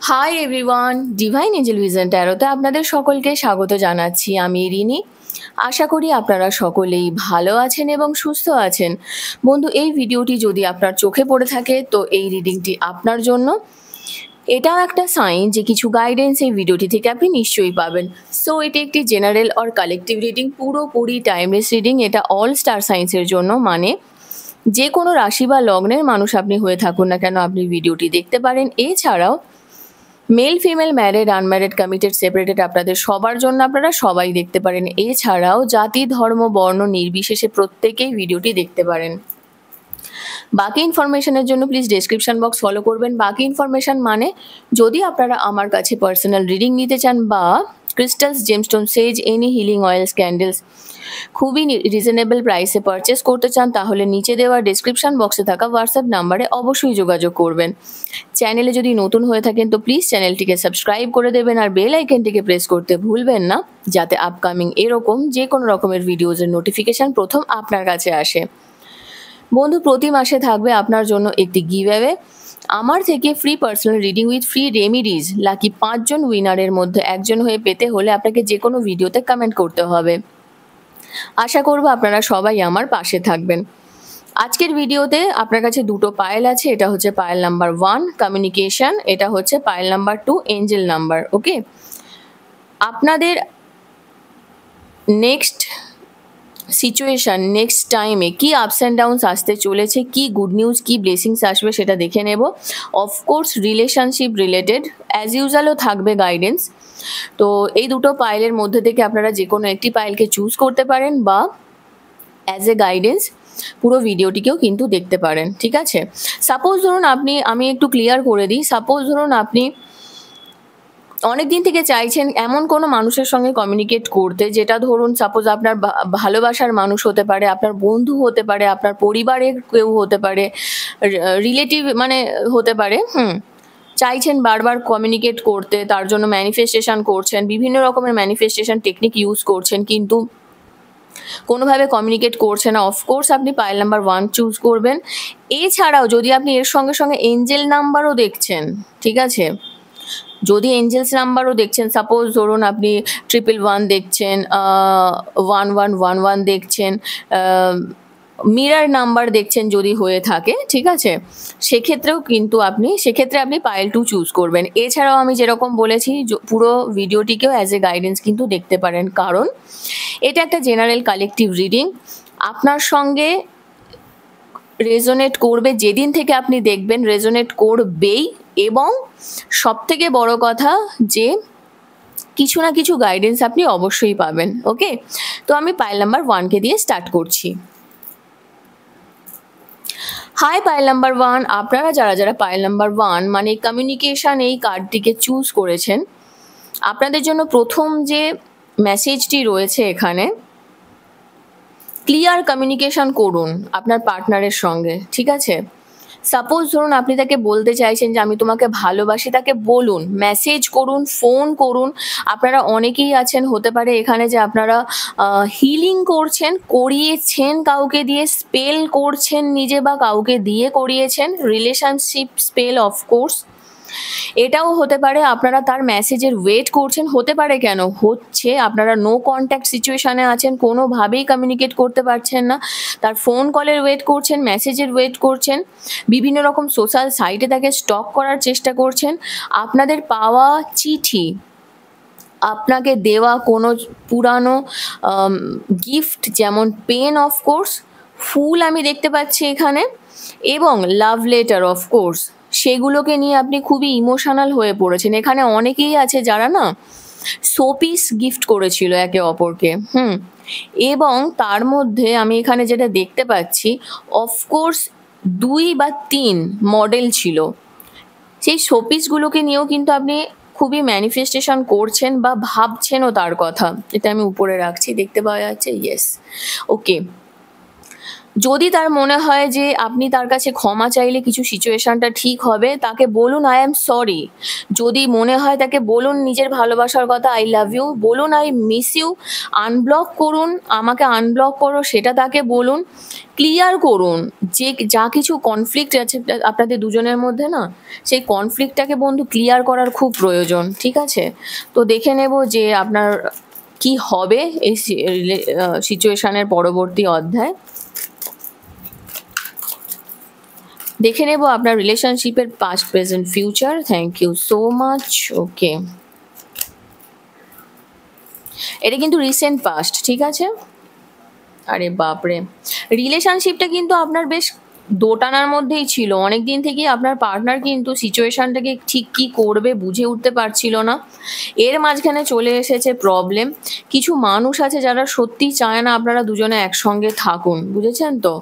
High everyone, divine angel vision ট্যারোতে আপনাদের সকলকে স্বাগত জানাচ্ছি। আমি রিনি। আশা করি আপনারা সকলেই ভালো আছেন এবং সুস্থ আছেন। বন্ধু, এই ভিডিওটি যদি আপনার চোখে পড়ে থাকে তো এই রিডিংটি আপনার জন্য। এটাও একটা সাইন যে কিছু গাইডেন্স এই ভিডিওটি থেকে আপনি নিশ্চয়ই পাবেন। সো এটি একটি জেনারেল অর কালেকটিভ রিডিং, পুরোপুরি টাইমলেস রিডিং। এটা অল স্টার সাইন্সের জন্য, মানে যে কোনো রাশি বা লগ্নের মানুষ আপনি হয়ে থাকুন না কেন আপনি ভিডিওটি দেখতে পারেন। এছাড়াও male, female, married, unmarried, committed, separated আপনাদের সবার জন্য, আপনারা সবাই দেখতে পারেন। এছাড়াও জাতি, ধর্ম, বর্ণ নির্বিশেষে প্রত্যেকেই ভিডিওটি দেখতে পারেন। বাকি ইনফরমেশনের জন্য প্লিজ ডেসক্রিপশন বক্স ফলো করবেন। বাকি ইনফরমেশন মানে যদি আপনারা আমার কাছে পার্সোনাল রিডিং নিতে চান বা ক্রিস্টালস, জেমস্টোন, সেজ, এনি হিলিং অয়েলস, ক্যান্ডেলস খুবই রিজনেবল প্রাইসে পারচেস করতে চান, তাহলে নিচে দেওয়া ডেসক্রিপশন বক্সে থাকা হোয়াটসঅ্যাপ নাম্বারে অবশ্যই যোগাযোগ করবেন। চ্যানেলে যদি নতুন হয়ে থাকেন তো প্লিজ চ্যানেলটিকে সাবস্ক্রাইব করে দেবেন আর বেল আইকনটিকে প্রেস করতে ভুলবেন না, যাতে আপকামিং এরকম যে কোনো রকমের ভিডিওজের নোটিফিকেশান প্রথম আপনার কাছে আসে। বন্ধু, প্রতি মাসে থাকবে আপনার জন্য একটি গিভঅ্যাওয়ে আমার থেকে free personal reading with free remedies. Lucky 5 জন উইনারের মধ্যে একজন হয়ে পেতে হলে আপনাকে যে কোনো ভিডিওতে কমেন্ট করতে হবে। আশা করব আপনারা সবাই আমার পাশে থাকবেন। আজকের ভিডিওতে আপনার কাছে দুটো পায়েল আছে। এটা হচ্ছে পায়েল নাম্বার 1 কমিউনিকেশন, এটা হচ্ছে পায়েল নাম্বার 2 এঞ্জেল নাম্বার। ওকে, আপনাদের নেক্সট সিচুয়েশন, নেক্সট টাইমে কি আপস অ্যান্ড ডাউনস আসতে চলেছে, কি গুড নিউজ, কি ব্লেসিংস আসবে সেটা দেখে নেব। অফকোর্স রিলেশনশিপ রিলেটেড অ্যাজ ইউজুয়ালও থাকবে গাইডেন্স। তো এই দুটো পাইলের মধ্যে থেকে আপনারা যে কোনো একটি পাইলকে চুজ করতে পারেন বা অ্যাজ এ গাইডেন্স পুরো ভিডিওটিকেও কিন্তু দেখতে পারেন। ঠিক আছে, সাপোজ ধরুন আমি একটু ক্লিয়ার করে দিই। সাপোজ ধরুন আপনি অনেক দিন থেকে চাইছেন এমন কোনো মানুষের সঙ্গে কমিউনিকেট করতে, যেটা ধরুন সাপোজ আপনার ভালোবাসার মানুষ হতে পারে, আপনার বন্ধু হতে পারে, আপনার পরিবারের কেউ হতে পারে, রিলেটিভ মানে হতে পারে। চাইছেন বারবার কমিউনিকেট করতে, তার জন্য ম্যানিফেস্টেশন করছেন, বিভিন্ন রকমের ম্যানিফেস্টেশন টেকনিক ইউজ করছেন, কিন্তু কোনোভাবে কমিউনিকেট করছে না। অফকোর্স আপনি পাইল নাম্বার 1 চুজ করবেন। এছাড়াও যদি আপনি এর সঙ্গে সঙ্গে এঞ্জেল নাম্বারও দেখছেন, ঠিক আছে, যদি এঞ্জেলস নাম্বারও দেখছেন, সাপোজ ধরুন আপনি 111 দেখছেন, 1111 দেখছেন, মিরার নাম্বার দেখছেন যদি হয়ে থাকে, ঠিক আছে, সেক্ষেত্রে আপনি পাইল 2 চুজ করবেন। এছাড়াও আমি যেরকম বলেছি পুরো ভিডিওটিকেও অ্যাজ এ গাইডেন্স কিন্তু দেখতে পারেন, কারণ এটা একটা জেনারেল কালেকটিভ রিডিং। আপনার সঙ্গে রেজোনেট করবে, যেদিন থেকে আপনি দেখবেন রেজোনেট করবেই। এবং সবথেকে বড় কথা যে কিছু না কিছু গাইডেন্স আপনি অবশ্যই পাবেন। ওকে, তো আমি পাইল নাম্বার 1কে দিয়ে স্টার্ট করছি। হাই পাইল নাম্বার 1, আপনারা যারা পাইল নাম্বার 1 মানে কমিউনিকেশন এই কার্ডটিকে চুজ করেছেন, আপনাদের জন্য প্রথম যে মেসেজটি রয়েছে এখানে, ক্লিয়ার কমিউনিকেশন করুন আপনার পার্টনারের সঙ্গে। ঠিক আছে, সাপোজ ধরুন আপনি তাকে বলতে চাইছেন যে আমি তোমাকে ভালোবাসি, তাকে বলুন, মেসেজ করুন, ফোন করুন। আপনারা অনেকেই আছেন, হতে পারে এখানে যে আপনারা হিলিং করিয়েছেন কাউকে দিয়ে, স্পেল করছেন নিজে বা কাউকে দিয়ে করিয়েছেন, রিলেশনশিপ স্পেল অফকোর্স। এটাও হতে পারে আপনারা তার মেসেজের ওয়েট করছেন, হতে পারে কেন হচ্ছে আপনারা নো কন্ট্যাক্ট সিচুয়েশানে আছেন, কোনোভাবেই কমিউনিকেট করতে পারছেন না, তার ফোন কলের ওয়েট করছেন, মেসেজের ওয়েট করছেন, বিভিন্ন রকম সোশ্যাল সাইটে তাকে স্টক করার চেষ্টা করছেন। আপনাদের পাওয়া চিঠি, আপনাকে দেওয়া কোনো পুরানো গিফট, যেমন পেন অফকোর্স, ফুল আমি দেখতে পাচ্ছি এখানে, এবং লাভ লেটার অফকোর্স, সেগুলোকে নিয়ে আপনি খুবই ইমোশনাল হয়ে পড়েছেন। এখানে অনেকেই আছে যারা না শোপিস গিফট করেছিল একে অপরকে। এবং তার মধ্যে আমি এখানে যেটা দেখতে পাচ্ছি, অফকোর্স 2 বা 3 মডেল ছিল। সেই শোপিসগুলোকে নিয়েও কিন্তু আপনি খুবই ম্যানিফেস্টেশন করছেন বা ভাবছেনও তার কথা। এটা আমি উপরে রাখছি, দেখতে পাওয়া যাচ্ছে, ইয়েস। ওকে, যদি তার মনে হয় যে আপনি তার কাছে ক্ষমা চাইলে কিছু সিচুয়েশনটা ঠিক হবে, তাকে বলুন আই অ্যাম সরি। যদি মনে হয় তাকে বলুন নিজের ভালোবাসার কথা, আই লাভ ইউ, বলুন আই মিস ইউ, আনব্লক করুন, আমাকে আনব্লক করো সেটা তাকে বলুন। ক্লিয়ার করুন যে যা কিছু কনফ্লিক্ট আছে আপনাদের দুজনের মধ্যে না, সেই কনফ্লিক্টটাকে বন্ধু ক্লিয়ার করার খুব প্রয়োজন, ঠিক আছে? তো দেখে নেব যে আপনার কি হবে এই সিচুয়েশনের পরবর্তী অধ্যায়। দেখে নেব আপনার রিলেশনশিপের past present future. Thank you so much. Okay, এটা কিন্তু রিসেন্ট পাস্ট, ঠিক আছে? আরে বাপরে, রিলেশনশিপটা কিন্তু আপনার বেশ দোটানার মধ্যেই ছিল অনেক দিন থেকেই। আপনার পার্টনার কিন্তু সিচুয়েশনটাকে ঠিক কি করবে বুঝে উঠতে পারছিল না। এর মাঝখানে চলে এসেছে প্রবলেম। কিছু মানুষ আছে যারা সত্যি চায় না আপনারা দুজনে একসঙ্গে থাকুন, বুঝেছেন তো?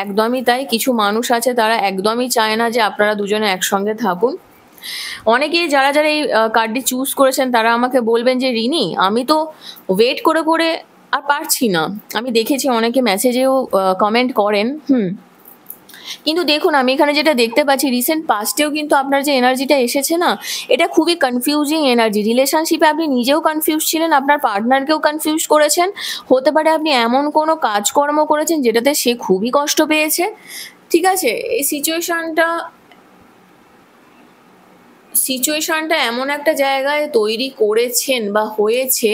একদমই তাই, কিছু মানুষ আছে তারা একদমই চায় না যে আপনারা দুজনে একসঙ্গে থাকুন। অনেকেই যারা যারা এই কার্ডটি চুজ করেছেন তারা আমাকে বলবেন যে রিনি, আমি তো ওয়েট করে করে আর পারছি না। আমি দেখেছি অনেকে মেসেজেও কমেন্ট করেন। কিন্তু দেখুন, আমি এখানে যেটা দেখতে পাচ্ছি, রিসেন্ট পাস্টেও কিন্তু আপনার যে এনার্জিটা এসেছে না, এটা খুবই কনফিউজিং এনার্জি। রিলেশনশিপে আপনি নিজেও কনফিউজ ছিলেন, আপনার পার্টনারকেও কনফিউজ করেছেন। হতে পারে আপনি এমন কোনো কাজকর্ম করেছেন যেটাতে সে খুবই কষ্ট পেয়েছে, ঠিক আছে? এই সিচুয়েশনটা এমন একটা জায়গায় তৈরি করেছেন বা হয়েছে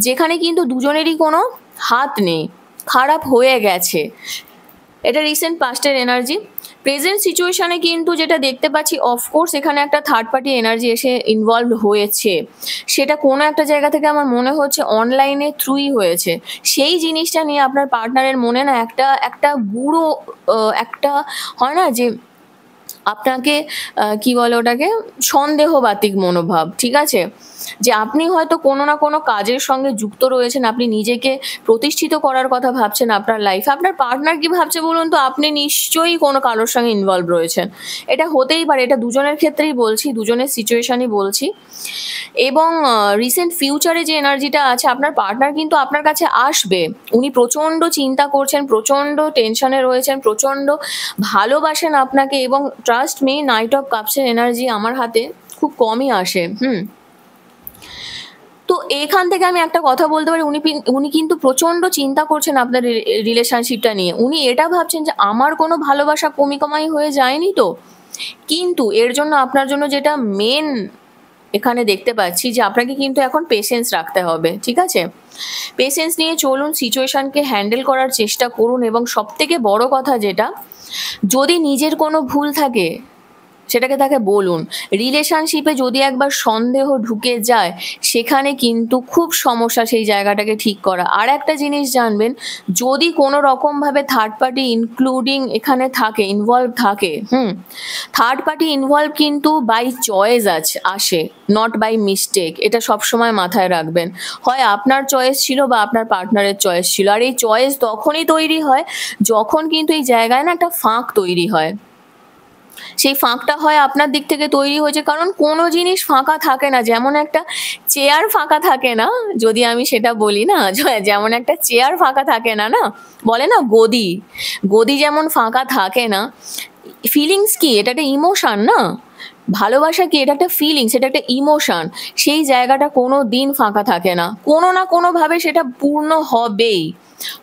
যেখানে কিন্তু দুজনেরই কোনো হাত নেই, খারাপ হয়ে গেছে। এটা রিসেন্ট পাস্টের এনার্জি। প্রেজেন্ট সিচুয়েশনে কিন্তু যেটা দেখতে পাচ্ছি, অফকোর্স এখানে একটা থার্ড পার্টি এনার্জি এসে ইনভলভ হয়েছে। সেটা কোনো একটা জায়গা থেকে আমার মনে হচ্ছে অনলাইনে থ্রুই হয়েছে। সেই জিনিসটা নিয়ে আপনার পার্টনারের মনে না একটা একটা গুঁড়ো একটা হয় না যে আপনাকে কি বলে ওটাকে, সন্দেহবাতিক মনোভাব, ঠিক আছে? যে আপনি হয়তো কোনো না কোনো কাজের সঙ্গে যুক্ত রয়েছেন, আপনি নিজেকে প্রতিষ্ঠিত করার কথা ভাবছেন আপনার লাইফে। আপনার পার্টনার কি ভাবছে বলুন তো? আপনি নিশ্চয়ই কোনো কারোর সঙ্গে ইনভলভ রয়েছেন। এটা হতেই পারে, এটা দুজনের ক্ষেত্রেই বলছি, দুজনের সিচুয়েশনই বলছি। এবং রিসেন্ট ফিউচারে যে এনার্জিটা আছে, আপনার পার্টনার কিন্তু আপনার কাছে আসবে। উনি প্রচণ্ড চিন্তা করছেন, প্রচণ্ড টেনশনে রয়েছেন, প্রচণ্ড ভালোবাসেন আপনাকে। এবং ট্রাস্ট মি, নাইট অফ কাপসের এনার্জি আমার হাতে খুব কমই আসে। তো এখান থেকে আমি একটা কথা বলতে পারি, উনি কিন্তু প্রচণ্ড চিন্তা করছেন আপনার রিলেশনশিপটা নিয়ে। উনি এটা ভাবছেন যে আমার কোনো ভালোবাসা কমি কমাই হয়ে যায়নি তো। কিন্তু এর জন্য আপনার জন্য যেটা মেন এখানে দেখতে পাচ্ছি, যে আপনাকে কিন্তু এখন পেশেন্স রাখতে হবে, ঠিক আছে? পেশেন্স নিয়ে চলুন, সিচুয়েশনকে হ্যান্ডেল করার চেষ্টা করুন। এবং সবথেকে বড় কথা যেটা, যদি নিজের কোনো ভুল থাকে সেটাকে তাকে বলুন। রিলেশনশিপে যদি একবার সন্দেহ ঢুকে যায়, সেখানে কিন্তু খুব সমস্যা সেই জায়গাটাকে ঠিক করা। আর একটা জিনিস জানবেন, যদি কোনো রকমভাবে থার্ড পার্টি এখানে থাকে, ইনভলভ থাকে, থার্ড পার্টি ইনভলভ কিন্তু বাই চয়েস আসে, নট বাই মিস্টেক। এটা সবসময় মাথায় রাখবেন। হয় আপনার চয়েস ছিল বা আপনার পার্টনারের চয়েস ছিল। আর এই চয়েস তখনই তৈরি হয় যখন কিন্তু এই জায়গায় না একটা ফাঁক তৈরি হয়। সেই ফাঁকটা হয় আপনার দিক থেকে তৈরি হয়েছে, কারণ কোনো জিনিস ফাঁকা থাকে না। যেমন একটা চেয়ার ফাঁকা থাকে না, যদি আমি সেটা বলি না, যেমন একটা চেয়ার ফাঁকা থাকে না, না বলে না গদি, গদি যেমন ফাঁকা থাকে না। ফিলিংস কি? এটা একটা ইমোশন না? ভালোবাসা কি? এটা একটা ফিলিংস, এটা একটা ইমোশন। সেই জায়গাটা কোনো দিন ফাঁকা থাকে না, কোনো না কোনোভাবে সেটা পূর্ণ হবেই।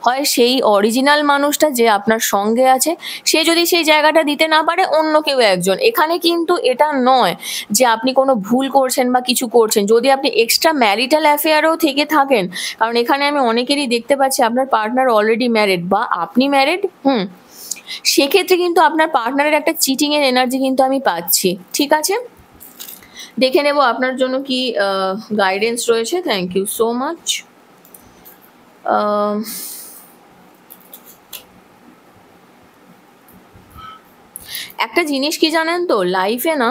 হয় সেই অরিজিনাল মানুষটা যে আপনার সঙ্গে আছে, সে যদি সেই জায়গাটা দিতে না পারে, অন্য কেউ একজন। এখানে কিন্তু এটা নয় যে আপনি কোনো ভুল করছেন বা কিছু করছেন। যদি আপনি এক্সট্রা ম্যারিটাল অ্যাফেয়ারেও থেকে থাকেন, কারণ এখানে আমি অনেকেরই দেখতে পাচ্ছি আপনার পার্টনার অলরেডি ম্যারিড বা আপনি ম্যারিড, সেক্ষেত্রে কিন্তু আপনার পার্টনারের একটা চিটিংয়ের এনার্জি কিন্তু আমি পাচ্ছি, ঠিক আছে? দেখে নেব আপনার জন্য কি গাইডেন্স রয়েছে। Thank you so much. একটা জিনিস কি জানেন তো, লাইফে না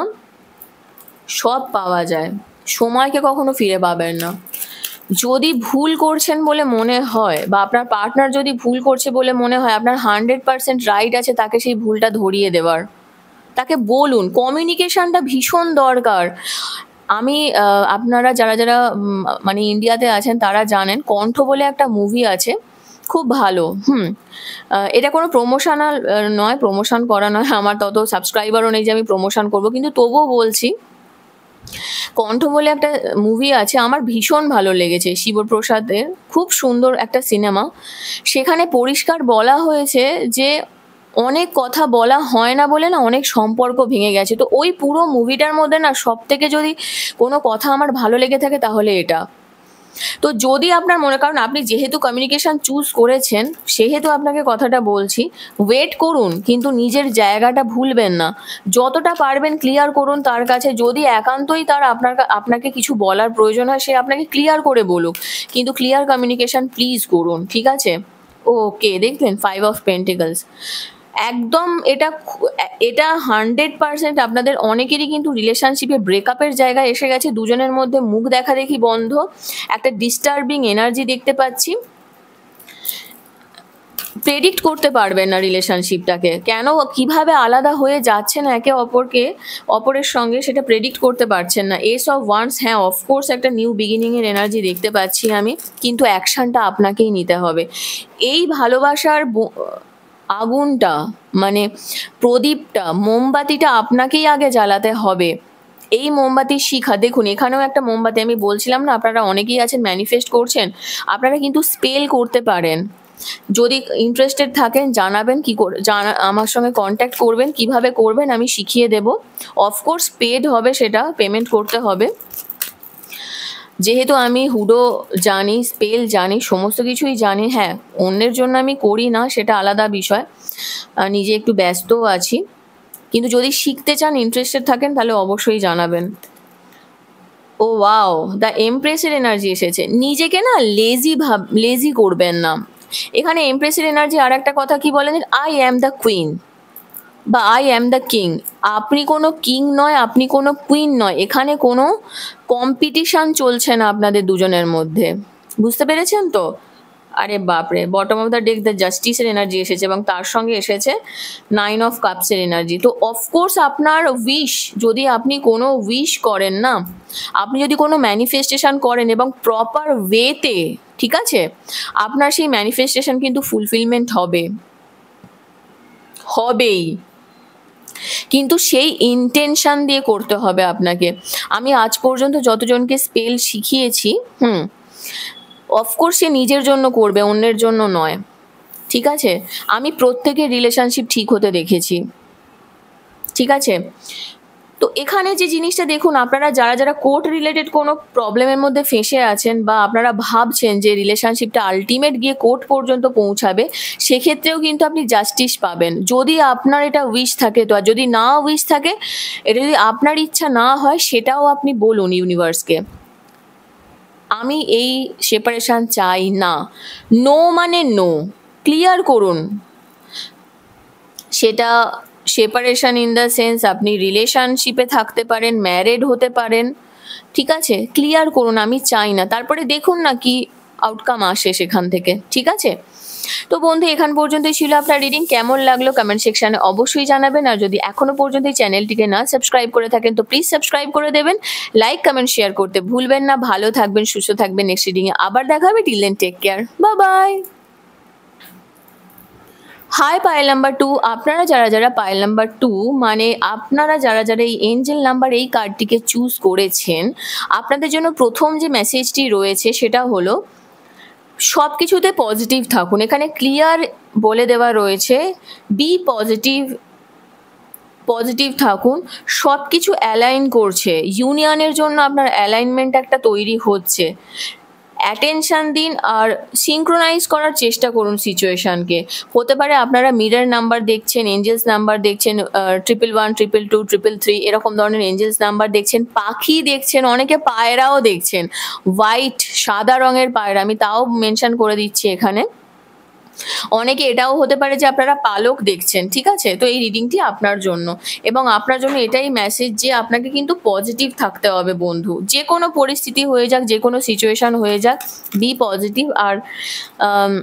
সব পাওয়া যায়, সময়কে কখনো ফিরে পাবেন না। যদি ভুল করছেন বলে মনে হয়, বা আপনার পার্টনার যদি ভুল করছে বলে মনে হয়, আপনার 100% রাইট আছে তাকে সেই ভুলটা ধরিয়ে দেওয়ার। তাকে বলুন, কমিউনিকেশনটা ভীষণ দরকার। আমি আপনারা যারা যারা মানে ইন্ডিয়াতে আছেন তারা জানেন, কণ্ঠ বলে একটা মুভি আছে, খুব ভালো। এটা কোনো প্রমোশনাল নয়, প্রমোশন করা নয়, আমার তত সাবস্ক্রাইবারও নেই যে আমি প্রমোশন করব, কিন্তু তবুও বলছি কণ্ঠ বলে একটা মুভি আছে, আমার ভীষণ ভালো লেগেছে, শিবপ্রসাদের, খুব সুন্দর একটা সিনেমা। সেখানে পরিষ্কার বলা হয়েছে যে অনেক কথা বলা হয় না বলে না অনেক সম্পর্ক ভেঙে গেছে। তো ওই পুরো মুভিটার মধ্যে না সব থেকে যদি কোনো কথা আমার ভালো লেগে থাকে তাহলে এটা। তো যদি আপনার মনে করেন, আপনি যেহেতু কমিউনিকেশন চুজ করেছেন সেহেতু আপনাকে কথাটা বলছি, ওয়েট করুন কিন্তু নিজের জায়গাটা ভুলবেন না। যতটা পারবেন ক্লিয়ার করুন তার কাছে, যদি একান্তই তার আপনাকে কিছু বলার প্রয়োজন হয় সে আপনাকে ক্লিয়ার করে বলুক, কিন্তু ক্লিয়ার কমিউনিকেশন প্লিজ করুন, ঠিক আছে? ওকে, দেখলেন 5 অফ পেন্টিকলস, একদম এটা 100% আপনাদের অনেকেরই কিন্তু রিলেশনশিপে ব্রেকআপের জায়গায় এসে গেছে, দুজনের মধ্যে মুখ দেখা দেখি বন্ধ, একটা ডিস্টার্বিং এনার্জি দেখতে পাচ্ছি। প্রেডিক্ট করতে পারবেন না রিলেশনশিপটাকে, কেন কিভাবে আলাদা হয়ে যাচ্ছেন একে অপরের সঙ্গে, সেটা প্রেডিক্ট করতে পারছেন না। এস অফ ওয়ান্স, হ্যাঁ অফকোর্স একটা নিউ বিগিনিং এর এনার্জি দেখতে পাচ্ছি আমি, কিন্তু অ্যাকশনটা আপনাকেই নিতে হবে। এই ভালোবাসার আগুনটা, মানে প্রদীপটা, মোমবাতিটা আপনাকেই আগে জ্বালাতে হবে। এই মোমবাতির শিখা দেখুন, এখানেও একটা মোমবাতি, আমি বলছিলাম না আপনারা অনেকেই আছেন ম্যানিফেস্ট করছেন, আপনারা কিন্তু স্পেল করতে পারেন। যদি ইন্টারেস্টেড থাকেন জানাবেন, কি করে আমার সঙ্গে কন্ট্যাক্ট করবেন, কিভাবে করবেন আমি শিখিয়ে দেব। অফকোর্স পেড হবে, সেটা পেমেন্ট করতে হবে। যেহেতু আমি হুডো জানি, স্পেল জানি, সমস্ত কিছুই জানি, হ্যাঁ অন্যের জন্য আমি করি না সেটা আলাদা বিষয়, নিজে একটু ব্যস্তও আছি, কিন্তু যদি শিখতে চান, ইন্টারেস্টেড থাকেন তাহলে অবশ্যই জানাবেন। ও ওয়াও, দ্য এমপ্রেসের এনার্জি এসেছে। নিজেকে না লেজি করবেন না। এখানে এমপ্রেসের এনার্জি আর একটা কথা কি বলেন, আই অ্যাম দ্য কুইন বা আই অ্যাম দ্য কিং। আপনি কোনো কিং নয়, আপনি কোনো কুইন নয়, এখানে কোনো কম্পিটিশন চলছে না আপনাদের দুজনের মধ্যে, বুঝতে পেরেছেন তো? আরে বাপরে, bottom of the deck the জাস্টিসের এনার্জি এসেছে এবং তার সঙ্গে এসেছে 9 অফ কাপসের এনার্জি। তো অফকোর্স আপনার উইশ, যদি আপনি কোনো উইশ করেন না, আপনি যদি কোনো ম্যানিফেস্টেশন করেন এবং প্রপার ওয়েতে, ঠিক আছে, আপনার সেই ম্যানিফেস্টেশন কিন্তু ফুলফিলমেন্ট হবেই, কিন্তু সেই ইন্টেনশন দিয়ে করতে হবে আপনাকে। আমি আজ পর্যন্ত যতজনকে স্পেল শিখিয়েছি, অফকোর্স সে নিজের জন্য করবে, অন্যের জন্য নয়, ঠিক আছে? আমি প্রত্যেকের রিলেশনশিপ ঠিক হতে দেখেছি, ঠিক আছে? তো এখানে যে জিনিসটা দেখুন, আপনারা যারা যারা কোর্ট রিলেটেড কোনো প্রবলেমের মধ্যে ফেঁসে আছেন বা আপনারা ভাবছেন যে রিলেশনশিপটা আলটিমেট গিয়ে কোর্ট পর্যন্ত পৌঁছাবে, সেক্ষেত্রেও কিন্তু আপনি জাস্টিস পাবেন, যদি আপনার এটা উইশ থাকে। তো আর যদি না উইশ থাকে, এটা যদি আপনার ইচ্ছা না হয়, সেটাও আপনি বলুন ইউনিভার্সকে, আমি এই সেপারেশন চাই না। নো মানে নো, ক্লিয়ার করুন। সেটা সেপারেশন ইন দ্য সেন্স আপনি রিলেশনশিপে থাকতে পারেন, ম্যারেড হতে পারেন, ঠিক আছে? ক্লিয়ার করুন আমি চাই না, তারপরে দেখুন না কি আউটকাম আসে সেখান থেকে, ঠিক আছে? তো বন্ধু, এখান পর্যন্তই ছিল আপনার রিডিং। কেমন লাগলো কমেন্ট সেকশনে অবশ্যই জানাবেন, আর যদি এখনো পর্যন্ত এই চ্যানেলটিকে না সাবস্ক্রাইব করে থাকেন তো প্লিজ সাবস্ক্রাইব করে দেবেন, লাইক কমেন্ট শেয়ার করতে ভুলবেন না। ভালো থাকবেন, সুস্থ থাকবেন, নেক্সট রিডিংয়ে আবার দেখা হবে। Till then take care, bye bye. Hi pile number 2, আপনারা যারা যারা পাইল নাম্বার 2, মানে আপনারা যারা যারা এই এঞ্জেল নাম্বার এই কার্ডটিকে চুজ করেছেন, আপনাদের জন্য প্রথম যে মেসেজটি রয়েছে সেটা হলো সব কিছুতে পজিটিভ থাকুন। এখানে ক্লিয়ার বলে দেওয়া রয়েছে, বি পজিটিভ থাকুন, সব কিছু অ্যালাইন করছে, ইউনিয়নের জন্য আপনার অ্যালাইনমেন্ট একটা তৈরি হচ্ছে। অ্যাটেনশন দিন আর সিঙ্ক্রোনাইজ করার চেষ্টা করুন সিচুয়েশনকে। হতে পারে আপনারা মিরর নাম্বার দেখছেন, এঞ্জেলস নাম্বার দেখছেন, 111, 222, 333 এরকম ধরনের এঞ্জেলস নাম্বার দেখছেন, পাখি দেখছেন, অনেকে পায়রাও দেখছেন, হোয়াইট সাদা রঙের পায়রা, আমি তাও মেনশন করে দিচ্ছি এখানে। অনেকে এটাও হতে পারে যে আপনারা পালক দেখছেন, ঠিক আছে? তো এই রিডিংটি আপনার জন্য, এবং আপনার জন্য এটাই মেসেজ যে আপনাকে কিন্তু পজিটিভ থাকতে হবে বন্ধু। যে কোনো পরিস্থিতি হয়ে যাক, যে কোনো সিচুয়েশন হয়ে যাক, বি পজিটিভ। আর আম,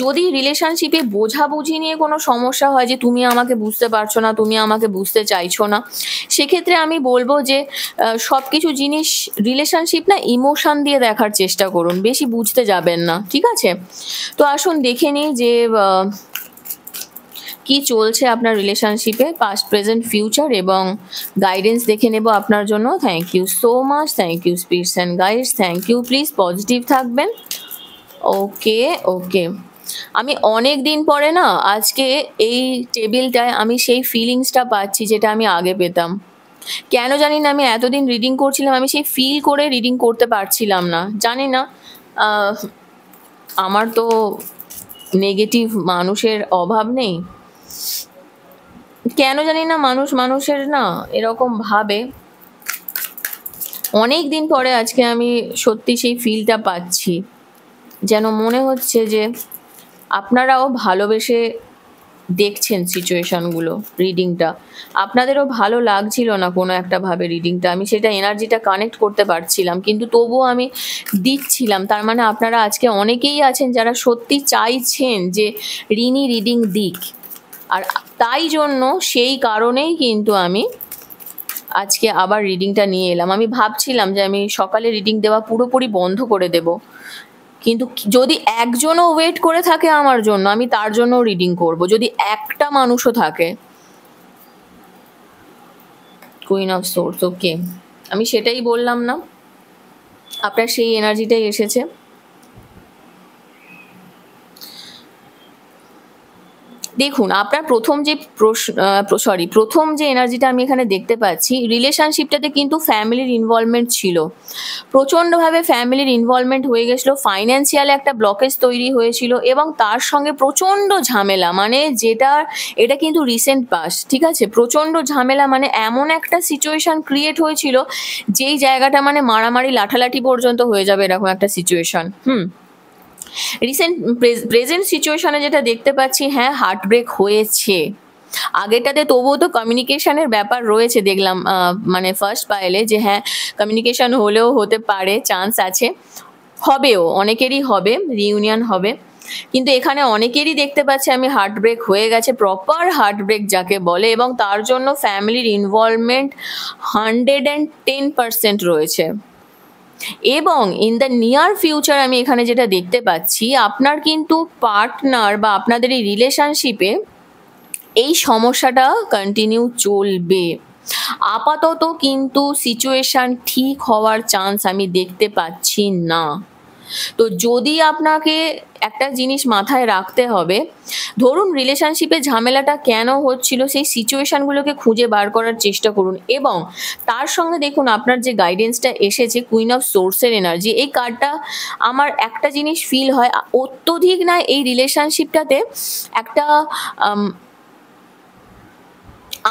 যদি রিলেশনশিপে বোঝাবুঝি নিয়ে কোনো সমস্যা হয় যে তুমি আমাকে বুঝতে পারছো না, তুমি আমাকে বুঝতে চাইছো না, সেক্ষেত্রে আমি বলবো যে সব কিছু জিনিস রিলেশনশিপ না ইমোশন দিয়ে দেখার চেষ্টা করুন, বেশি বুঝতে যাবেন না, ঠিক আছে? তো আসুন দেখে নিই যে কি চলছে আপনার রিলেশনশিপে, পাস্ট প্রেজেন্ট ফিউচার, এবং গাইডেন্স দেখে নেব আপনার জন্য। Thank you so much, thank you spirits and guides, thank you. Please positive থাকবেন। ওকে ওকে, আমি অনেক দিন পরে না আজকে এই টেবিলটায় আমি সেই ফিলিংসটা পাচ্ছি যেটা আমি আগে পেতাম। কেন জানি না, আমি এতদিন রিডিং করছিলাম, আমি সেই ফিল করে রিডিং করতে পারছিলাম না, জানি না। আমার তো নেগেটিভ মানুষের অভাব নেই, কেন জানি না মানুষের না এরকম ভাবে। অনেক দিন পরে আজকে আমি সত্যি সেই ফিলটা পাচ্ছি, যেন মনে হচ্ছে যে আপনারাও ভালোবেসে দেখছেন সিচুয়েশনগুলো, রিডিংটা আপনাদেরও ভালো লাগছিল না কোনো একটা ভাবে রিডিংটা, আমি সেটা এনার্জিটা কানেক্ট করতে পারছিলাম, কিন্তু তবুও আমি দিচ্ছিলাম। তার মানে আপনারা আজকে অনেকেই আছেন যারা সত্যি চাইছেন যে রিনি রিডিং দিক, আর তাই জন্য সেই কারণেই কিন্তু আমি আজকে আবার রিডিংটা নিয়ে এলাম। আমি ভাবছিলাম যে আমি সকালে রিডিং দেওয়া পুরোপুরি বন্ধ করে দেব, কিন্তু যদি একজনও ওয়েট করে থাকে আমার জন্য, আমি তার জন্য রিডিং করব, যদি একটা মানুষও থাকে। কুইন অফ সোর্স, ওকে, আমি সেটাই বললাম না, আপনার সেই এনার্জিটাই এসেছে। দেখুন, আপনার প্রথম যে এনার্জিটা আমি এখানে দেখতে পাচ্ছি, রিলেশনশিপটাতে কিন্তু ফ্যামিলির ইনভলভমেন্ট ছিল, প্রচণ্ডভাবে ফ্যামিলির ইনভলভমেন্ট হয়ে গেছিলো, ফাইন্যান্সিয়াল একটা ব্লকেজ তৈরি হয়েছিল, এবং তার সঙ্গে প্রচণ্ড ঝামেলা, মানে এটা কিন্তু রিসেন্ট পাস, ঠিক আছে? প্রচণ্ড ঝামেলা মানে এমন একটা সিচুয়েশন ক্রিয়েট হয়েছিল যেই জায়গাটা মানে মারামারি লাঠালাঠি পর্যন্ত হয়ে যাবে, এরকম একটা সিচুয়েশন। রিসেন্ট প্রেজেন্ট সিচুয়েশনে যেটা দেখতে পাচ্ছি, হ্যাঁ হার্ট ব্রেক হয়েছে, আগেটাতে তবুও তো কমিউনিকেশনের ব্যাপার রয়েছে দেখলাম, মানে ফার্স্ট পাইলে যে হ্যাঁ কমিউনিকেশন হলেও হতে পারে, চান্স আছে, হবেও, অনেকেরই হবে, রিইউনিয়ন হবে, কিন্তু এখানে অনেকেরই দেখতে পাচ্ছি আমি হার্ট ব্রেক হয়ে গেছে, প্রপার হার্ট ব্রেক যাকে বলে, এবং তার জন্য ফ্যামিলির ইনভলভমেন্ট 110% রয়েছে। এবং ইন দ্য নিয়ার ফিউচার আমি এখানে যেটা দেখতে পাচ্ছি, আপনার কিন্তু পার্টনার বা আপনাদের এই রিলেশনশিপে এই সমস্যাটা কন্টিনিউ চলবে। আপাতত কিন্তু সিচুয়েশন ঠিক হওয়ার চান্স আমি দেখতে পাচ্ছি না। তো যদি আপনাকে একটা জিনিস মাথায় রাখতে হবে, ধরুন রিলেশনশিপে ঝামেলাটা কেন হচ্ছিল, সেই সিচুয়েশনগুলোকে খুঁজে বার করার চেষ্টা করুন, এবং তার সঙ্গে দেখুন আপনার যে গাইডেন্সটা এসেছে, কুইন অফ সোর্সের এনার্জি, এই কার্ডটা আমার একটা জিনিস ফিল হয়, অত্যধিক না এই রিলেশনশিপটাতে একটা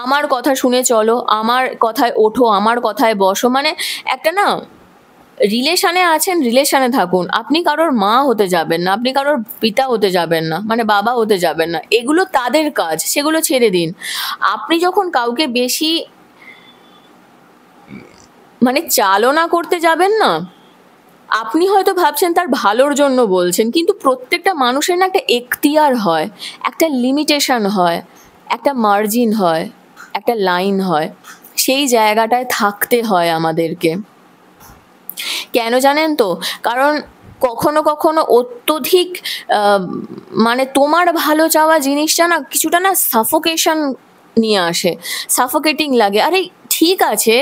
আমার কথা শুনে চলো, আমার কথায় ওঠো, আমার কথায় বসো, মানে একটা না রিলেশনে আছেন, রিলেশনে থাকুন, আপনি কারোর মা হতে যাবেন না, আপনি কারোর পিতা হতে যাবেন না, মানে বাবা হতে যাবেন না, এগুলো তাদের কাজ, সেগুলো ছেড়ে দিন। আপনি যখন কাউকে বেশি মানে চালনা করতে যাবেন না, আপনি হয়তো ভাবছেন তার ভালোর জন্য বলছেন, কিন্তু প্রত্যেকটা মানুষের না একটা এখতিয়ার হয়, একটা লিমিটেশন হয়, একটা মার্জিন হয়, একটা লাইন হয়, সেই জায়গাটায় থাকতে হয় আমাদেরকে। কেন জানেন তো? কারণ কখনো কখনো অত্যধিক মানে তোমার ভালো চাওয়া জিনিসটা না কিছুটা না সাফোকেশন নিয়ে আসে, সাফোকেটিং লাগে। আরে ঠিক আছে,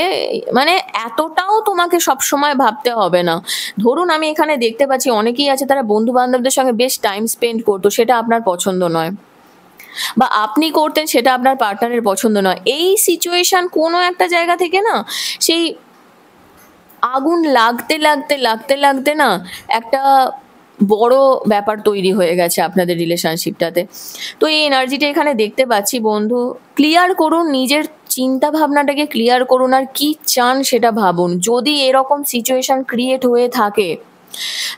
মানে এতটাও তোমাকে সবসময় ভাবতে হবে না। ধরুন আমি এখানে দেখতে পাচ্ছি অনেকেই আছে তারা বন্ধু বান্ধবদের সঙ্গে বেশ টাইম স্পেন্ড করতো, সেটা আপনার পছন্দ নয়, বা আপনি করতেন সেটা আপনার পার্টনারের পছন্দ নয়। এই সিচুয়েশন কোনো একটা জায়গা থেকে না সেই আগুন লাগতে লাগতে লাগতে লাগতে না একটা বড় ব্যাপার তৈরি হয়ে গেছে আপনাদের রিলেশনশিপটাতে। তো এই এনার্জিটা এখানে দেখতে পাচ্ছি বন্ধু, ক্লিয়ার করুন নিজের চিন্তা ভাবনাটাকে, ক্লিয়ার করুন আর কি চান সেটা ভাবুন। যদি এরকম সিচুয়েশন ক্রিয়েট হয়ে থাকে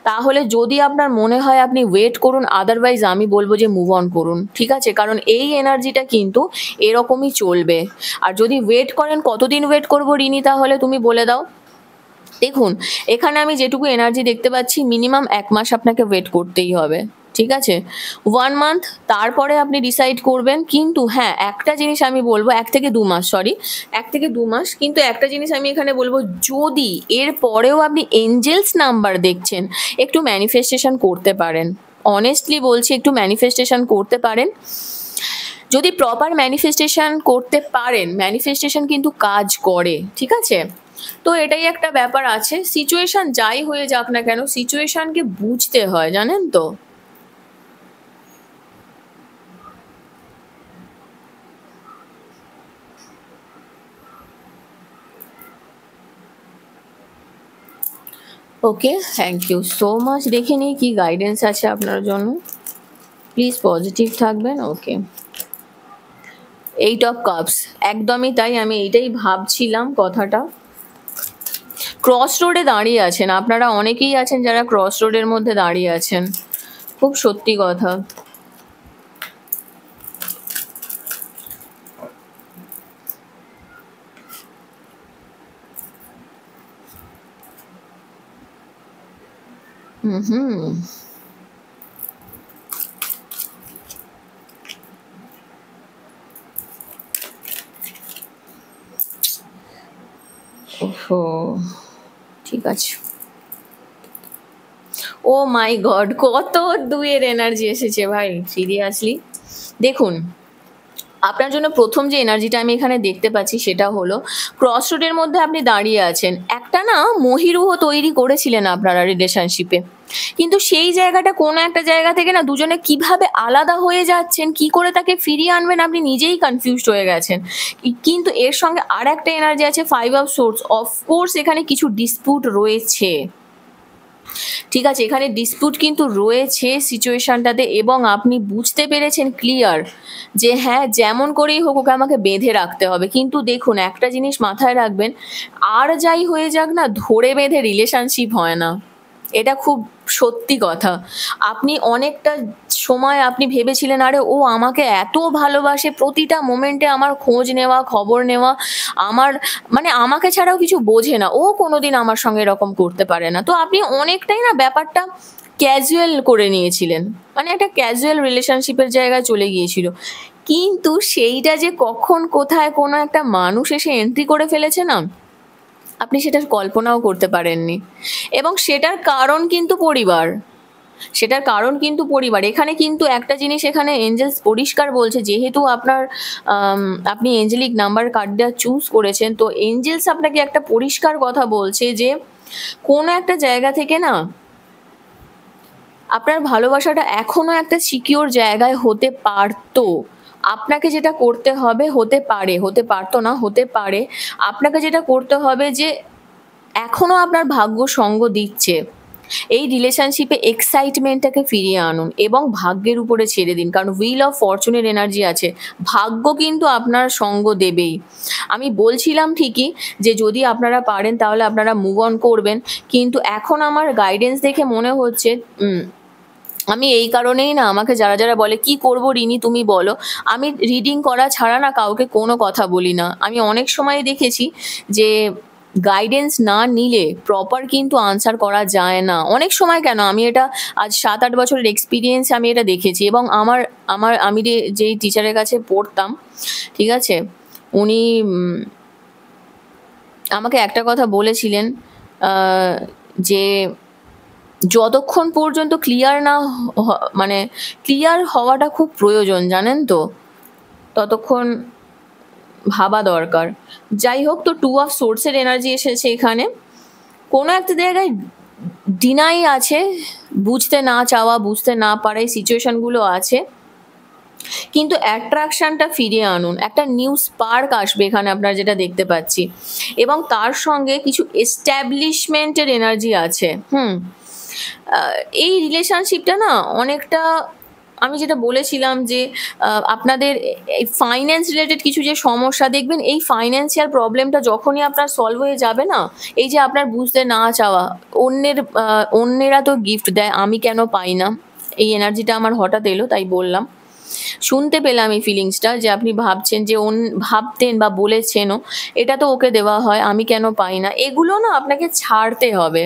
তাহলে যদি আপনার মনে হয় আপনি ওয়েট করুন, আদারওয়াইজ আমি বলবো যে মুভ অন করুন, ঠিক আছে? কারণ এই এনার্জিটা কিন্তু এরকমই চলবে। আর যদি ওয়েট করেন, কতদিন ওয়েট করবো রিনি, তাহলে তুমি বলে দাও। দেখুন, এখানে আমি যেটুকু এনার্জি দেখতে পাচ্ছি, মিনিমাম 1 মাস আপনাকে ওয়েট করতেই হবে, ঠিক আছে? 1 মান্থ, তারপরে আপনি ডিসাইড করবেন। কিন্তু হ্যাঁ, একটা জিনিস আমি বলবো, 1 থেকে 2 মাস, সরি 1 থেকে 2 মাস। কিন্তু একটা জিনিস আমি এখানে বলবো, যদি এর পরেও আপনি এঞ্জেলস নাম্বার দেখছেন, একটু ম্যানিফেস্টেশন করতে পারেন। অনেস্টলি বলছি, একটু ম্যানিফেস্টেশন করতে পারেন। যদি প্রপার ম্যানিফেস্টেশন করতে পারেন, ম্যানিফেস্টেশন কিন্তু কাজ করে, ঠিক আছে? তো এটাই একটা ব্যাপার আছে। সিচুয়েশন যাই হয়ে যাক না কেন, সিচুয়েশনকে বুঝতে হয়, জানেন তো? ওকে, থ্যাংক ইউ সো মাচ। দেখে নিই কি গাইডেন্স আছে আপনার জন্য। প্লিজ পজিটিভ থাকবেন। ওকে, 8 অফ কাপস, একদমই তাই। আমি এইটাই ভাবছিলাম কথাটা। ক্রস রোডে দাঁড়িয়ে আছেন আপনারা, অনেকেই আছেন যারা ক্রস রোডের মধ্যে দাঁড়িয়ে আছেন। খুব সত্যি কথা। হুম। ওহো, ঠিক আছে। ও মাই গড, কত 2-এর এনার্জি এসেছে ভাই, সিরিয়াসলি। দেখুন, আপনার জন্য প্রথম যে এনার্জিটা আমি এখানে দেখতে পাচ্ছি সেটা হলো ক্রস রোডের মধ্যে আপনি দাঁড়িয়ে আছেন। একটা না মহিরুহ তৈরি করেছিলেন আপনারা রিলেশনশিপে, কিন্তু সেই জায়গাটা কোনো একটা জায়গা থেকে না দুজনে কিভাবে আলাদা হয়ে যাচ্ছেন, কি করে তাকে ফিরিয়ে আনবেন আপনি নিজেই কনফিউজড হয়ে গেছেন। কিন্তু এর সঙ্গে আর একটা এনার্জি আছে, 5 অফ সোর্স। অফকোর্স এখানে কিছু ডিসপিউট রয়েছে, ঠিক আছে? এখানে ডিসপিউট কিন্তু রয়েছে সিচুয়েশনটাতে, এবং আপনি বুঝতে পেরেছেন ক্লিয়ার যে হ্যাঁ, যেমন করেই হোক ওকে আমাকে বেঁধে রাখতে হবে। কিন্তু দেখুন, একটা জিনিস মাথায় রাখবেন, আর যাই হয়ে যাক না, ধরে বেঁধে রিলেশনশিপ হয় না। এটা খুব সত্যি কথা। আপনি অনেকটা সময় আপনি ভেবেছিলেন আরে ও আমাকে এত ভালোবাসে, প্রতিটা মোমেন্টে আমার খোঁজ নেওয়া, খবর নেওয়া, আমার মানে আমাকে ছাড়াও কিছু বোঝে না, ও কোনোদিন আমার সঙ্গে এরকম করতে পারে না। তো আপনি অনেকটাই না ব্যাপারটা ক্যাজুয়াল করে নিয়েছিলেন, মানে একটা ক্যাজুয়াল রিলেশনশিপের জায়গায় চলে গিয়েছিল। কিন্তু সেইটা যে কখন কোথায় কোনো একটা মানুষ এসে এন্ট্রি করে ফেলেছে না, আপনি সেটার কল্পনাও করতে পারেননি। এবং সেটার কারণ কিন্তু পরিবার, সেটার কারণ কিন্তু পরিবার। এখানে কিন্তু একটা জিনিস এখানে এঞ্জেলস পরিষ্কার বলছে, যেহেতু আপনার আপনি এঞ্জেলিক নাম্বার কার্ডটা চুজ করেছেন, তো এঞ্জেলস আপনাকে একটা পরিষ্কার কথা বলছে যে কোনো একটা জায়গা থেকে না আপনার ভালোবাসাটা এখনো একটা সিকিউর জায়গায় হতে পারতো। আপনাকে যেটা করতে হবে, হতে পারে, হতে পারতো না, হতে পারে, আপনাকে যেটা করতে হবে যে এখনো আপনার ভাগ্য সঙ্গ দিচ্ছে, এই রিলেশনশিপে এক্সাইটমেন্টটাকে ফিরিয়ে আনুন এবং ভাগ্যের উপরে ছেড়ে দিন। কারণ হুইল অফ ফরচুনের এনার্জি আছে, ভাগ্য কিন্তু আপনার সঙ্গ দেবেই। আমি বলছিলাম ঠিকই যে যদি আপনারা পারেন তাহলে আপনারা মুভ অন করবেন, কিন্তু এখন আমার গাইডেন্স দেখে মনে হচ্ছে আমি এই কারণেই না, আমাকে যারা যারা বলে কি করব রিনি তুমি বলো, আমি রিডিং করা ছাড়া না কাউকে কোনো কথা বলি না। আমি অনেক সময় দেখেছি যে গাইডেন্স না নিলে প্রপার কিন্তু আনসার করা যায় না। অনেক সময় কেন, আমি এটা আজ 7-8 বছরের এক্সপিরিয়েন্স আমি এটা দেখেছি। এবং আমার আমার আমি যেই টিচারের কাছে পড়তাম, ঠিক আছে, উনি আমাকে একটা কথা বলেছিলেন, যে যতক্ষণ পর্যন্ত ক্লিয়ার না মানে ক্লিয়ার হওয়াটা খুব প্রয়োজন, জানেন তো, ততক্ষণ ভাবা দরকার। যাই হোক, তো 2 অফ সোর্সের এনার্জি এসেছে এখানে। কোনো একটা জায়গায় ডিনাই আছে, বুঝতে না চাওয়া, বুঝতে না পারাই সিচুয়েশনগুলো আছে, কিন্তু অ্যাট্রাকশনটা ফিরিয়ে আনুন। একটা নিউ স্পার্ক আসবে এখানে আপনারা যেটা দেখতে পাচ্ছি, এবং তার সঙ্গে কিছু এস্টাবলিশমেন্টের এনার্জি আছে। এই রিলেশনশিপটা না অনেকটা আমি যেটা বলেছিলাম যে আপনাদের এই ফাইন্যান্স রিলেটেড কিছু যে সমস্যা দেখবেন, এই ফাইন্যান্সিয়াল প্রবলেমটা যখনই আপনার সলভ হয়ে যাবে না, এই যে আপনার বুঝতে না চাওয়া, অন্যেরা তো গিফট দেয়, আমি কেন পাই না, এই এনার্জিটা আমার হঠাৎ এলো তাই বললাম। শুনতে পেলাম এই ফিলিংসটা যে আপনি ভাবছেন যে ভাবতেন বা বলেছেনও, এটা তো ওকে দেওয়া হয়, আমি কেন পাই না, এগুলো না আপনাকে ছাড়তে হবে।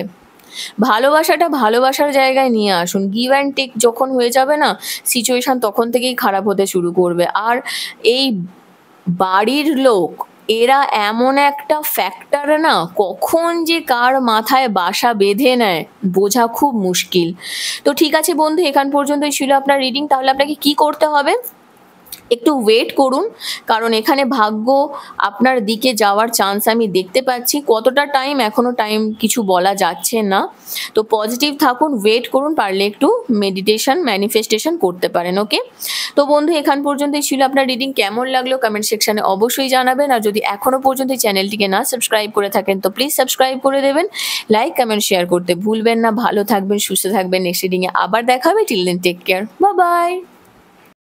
ভালোবাসাটা ভালোবাসার জায়গায় নিয়ে আসুন। গিভ অ্যান্ড টেক যখন হয়ে যাবে না, সিচুয়েশন তখন থেকেই খারাপ হতে শুরু করবে। আর এই বাড়ির লোক, এরা এমন একটা ফ্যাক্টর না, কখন যে কার মাথায় বাসা বেঁধে নেয় বোঝা খুব মুশকিল। তো ঠিক আছে বন্ধু, এখান পর্যন্তই ছিল আপনার রিডিং। তাহলে আপনাকে কি করতে হবে, একটু ওয়েট করুন, কারণ এখানে ভাগ্য আপনার দিকে যাওয়ার চান্স আমি দেখতে পাচ্ছি। কতটা টাইম, এখনো টাইম কিছু বলা যাচ্ছে না। তো পজিটিভ থাকুন, ওয়েট করুন, পারলে একটু মেডিটেশন ম্যানিফেস্টেশন করতে পারেন। ওকে, তো বন্ধু এখান পর্যন্তই ছিল আপনার রিডিং। কেমন লাগলো কমেন্ট সেকশনে অবশ্যই জানাবেন। আর যদি এখনো পর্যন্ত চ্যানেলটিকে না সাবস্ক্রাইব করে থাকেন তো প্লিজ সাবস্ক্রাইব করে দেবেন। লাইক কমেন্ট শেয়ার করতে ভুলবেন না। ভালো থাকবেন, সুস্থ থাকবেন। নেক্সট রিডিংয়ে আবার দেখা হবে। Till then take care, bye by.